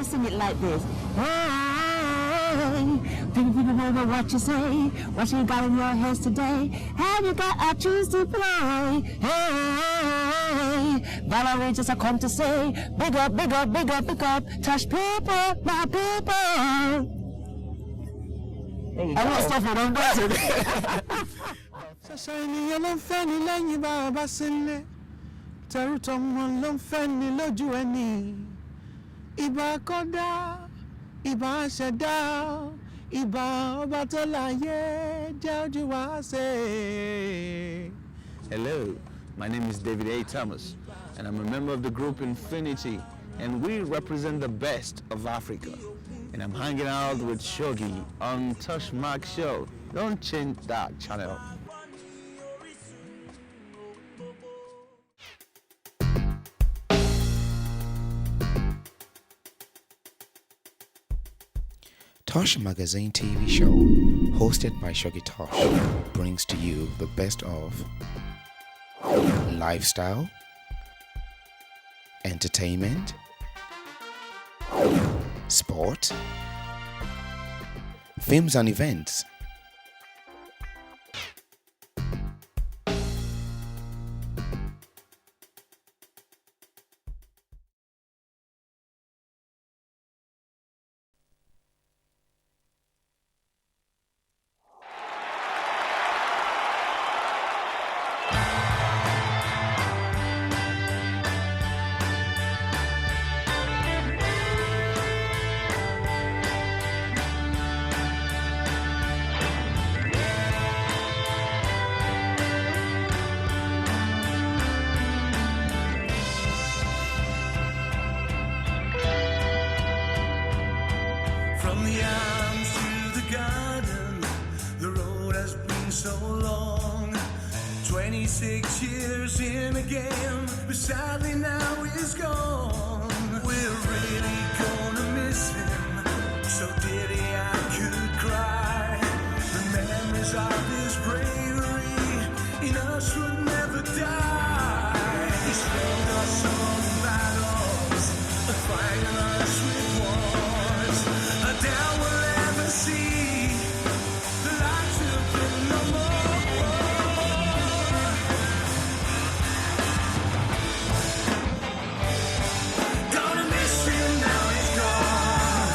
to sing it like this. Hey, people know what you say. What you got in your hands today? Have you got a choose to play? Hey, Valerie just a come to say, big up, big up, big up, big up. Tosh people, my people. I want stuff I don't Iba koda, iba shada, iba batalaye, jaujuase. Hello, my name is David A. Thomas, and I'm a member of the group Infinity, and we represent the best of Africa. And I'm hanging out with Shoggy on TOSHMag Show. Don't change that channel. TOSH Magazine TV Show, hosted by Shoggy Tosh, brings to you the best of lifestyle, entertainment, sport, films and events. From the arms to the garden, the road has been so long. 26 years in a game, but sadly now he's gone. We're really gonna miss him, so dearly I could cry. The memories of his bravery in us would never die. He showed us all battles, fighting us with wars. I doubt we'll ever see the lights of him no more. Gonna miss him now he's gone.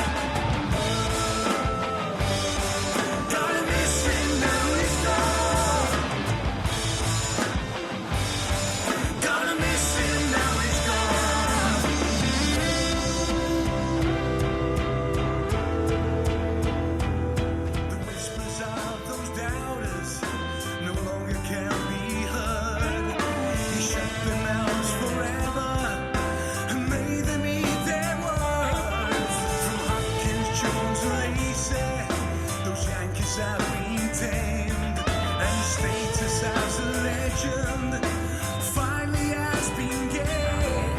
Gonna miss him now he's gone. Gonna miss him now he's gone. The whispers of those doubters no longer can be heard. He shut them out forever and made them eat their words. From Hopkins, Jones, Lacey, those Yankees have been tamed, and his status as a legend finally has been gained.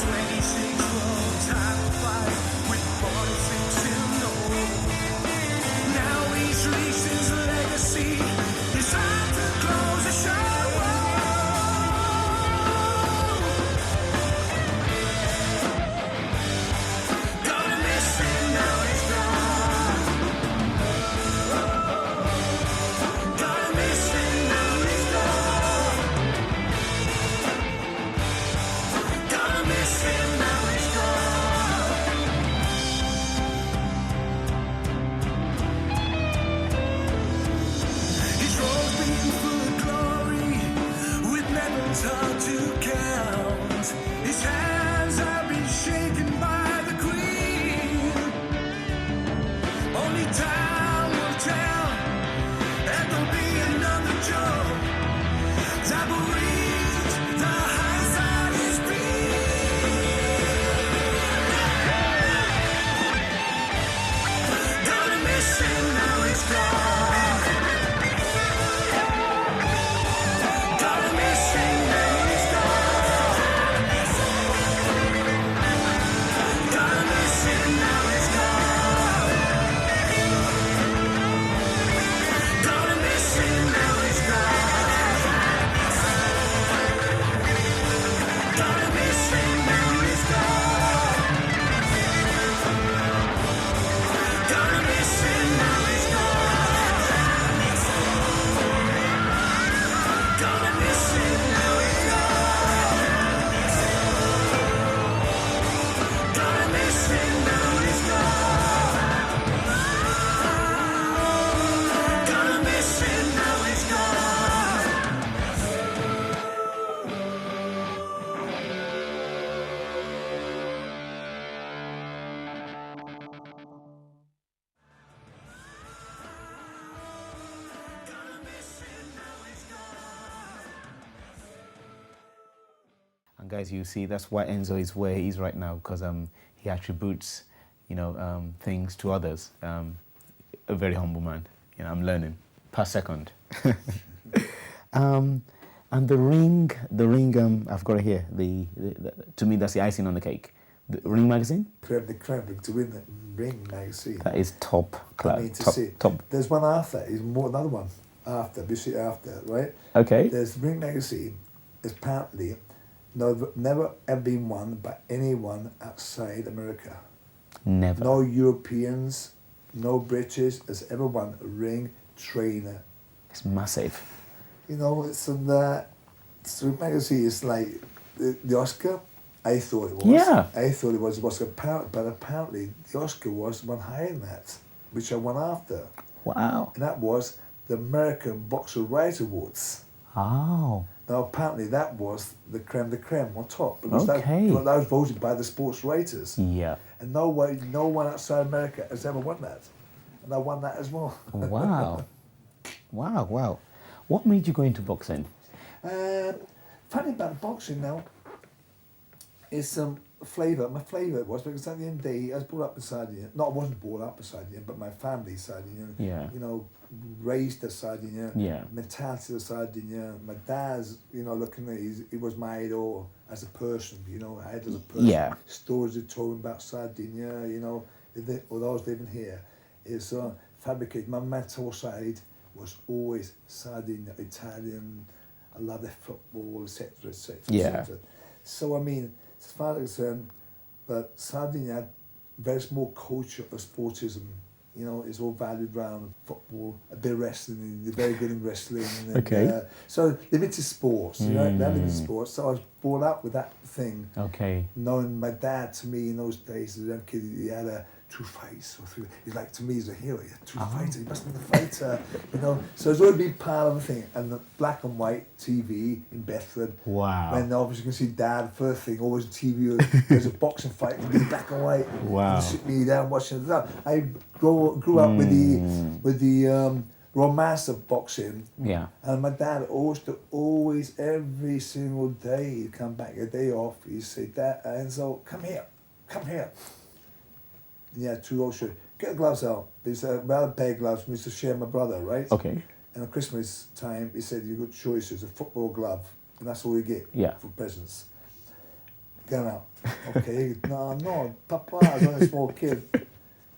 26 world title fight with politics in no. Now he's reached his legacy. It's time to close the show. Gonna miss him now he's gone. Gonna miss him now he's gone. Gonna miss him now he's gone. His role's been full of glory, with medals hard to count. His hands have been shaken by the Queen. Only time will tell, and there'll be another Joe that will reach the heights that he's been. Gonna miss him now he's gone. Gonna miss him now he's gone. Gonna miss him now he's gone. And guys, you see, that's why Enzo is where he is right now, because he attributes, things to others. A very humble man. I'm learning per second. And the ring, I've got it here. To me, that's the icing on the cake. The Ring magazine? The creme to win the Ring magazine. That is top class. I mean, to see. Top. There's one after, another one after, this year after, right? Okay. There's the Ring magazine. It's apparently never ever been won by anyone outside America. Never. No Europeans, no British has ever won a Ring trainer. It's massive. It's in the Ring magazine. It's like the Oscar. I thought it was. Yeah. I thought it was Oscar, but apparently the Oscar was one higher than that, which I won after. Wow. And that was the American Boxer Writers Awards. Oh. Now apparently that was the creme de creme on top. Because Okay. that was voted by the sports writers. Yeah. And no one outside America has ever won that. And I won that as well. Wow. Wow. What made you go into boxing? Funny about boxing now is flavour. My flavour was because at the end of the day, I was brought up in Sardinia. No, I wasn't brought up in Sardinia, but my family's Sardinian. Yeah. Raised in Sardinia. Yeah. Mentality of Sardinia. My dad's, looking at he was my idol as a person. I had as a person. Yeah. Stories he told me about Sardinia. Although I was living here, is fabricated. My mental side was always Sardinia, Italian. I love their football, etc., etc. Yeah. So I mean, as far as I'm concerned, but Sardinia had very small culture of sportism. It's all valued around football, a bit of wrestling. They're very good in wrestling. And, Okay. So limited sports, they're limited sports. So I was brought up with that thing. Okay. Knowing my dad, to me, in those days, as a young kid, he had two fights. He's like, to me, he's a hero. He had two fights. He must be the fighter, So it's always been part of the thing. And the black and white TV in Bedford. Wow. When obviously you can see dad, first thing, always on TV, there's a boxing fight, it can be black and white. Wow. And sit me down watching that. I grew up with the romance of boxing. Yeah. And my dad always every single day, he'd come back a day off, he'd say, Dad, Enzo, come here. And he had two old shirts. Get the gloves out. These are rather bad gloves for me to share my brother, right? Okay. And at Christmas time, he said, you've got choices, a football glove, and that's all you get for presents. Get them out. Okay, no, Papa, I was only a small kid.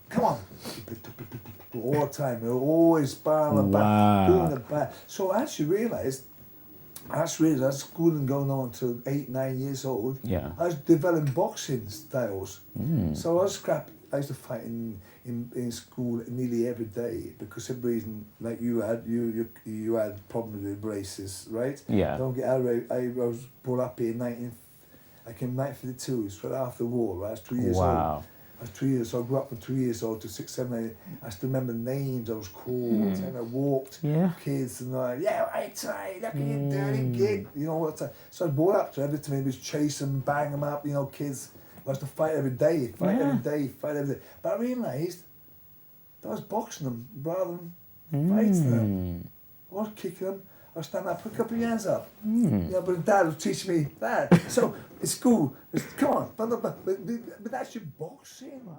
Come on. All the time, we were always sparring the back, doing the back. So I actually realised, I was schooling going on until 8, 9 years old. Yeah. I was developing boxing styles. So I used to fight in school nearly every day because of the reason, like you had problems with braces, right? Yeah. Don't get out of it. I was brought up here I came in 1952, straight after the war, right? I was 2 years old. Wow. I was 2 years, so I grew up from 2 years old to 6, 7, 8. I still remember names, I was called, and I walked, kids, and like, yeah, right, look at you dirty gig, what. So I was brought up to everything, was chase them, bang them up, kids. I was to fight every day. But I realised that I was boxing them rather than fighting them. I was kicking them, I was standing up, pick up your hands up. But Dad was teaching me that. So it's cool. Come on, but that's your boxing. Wow.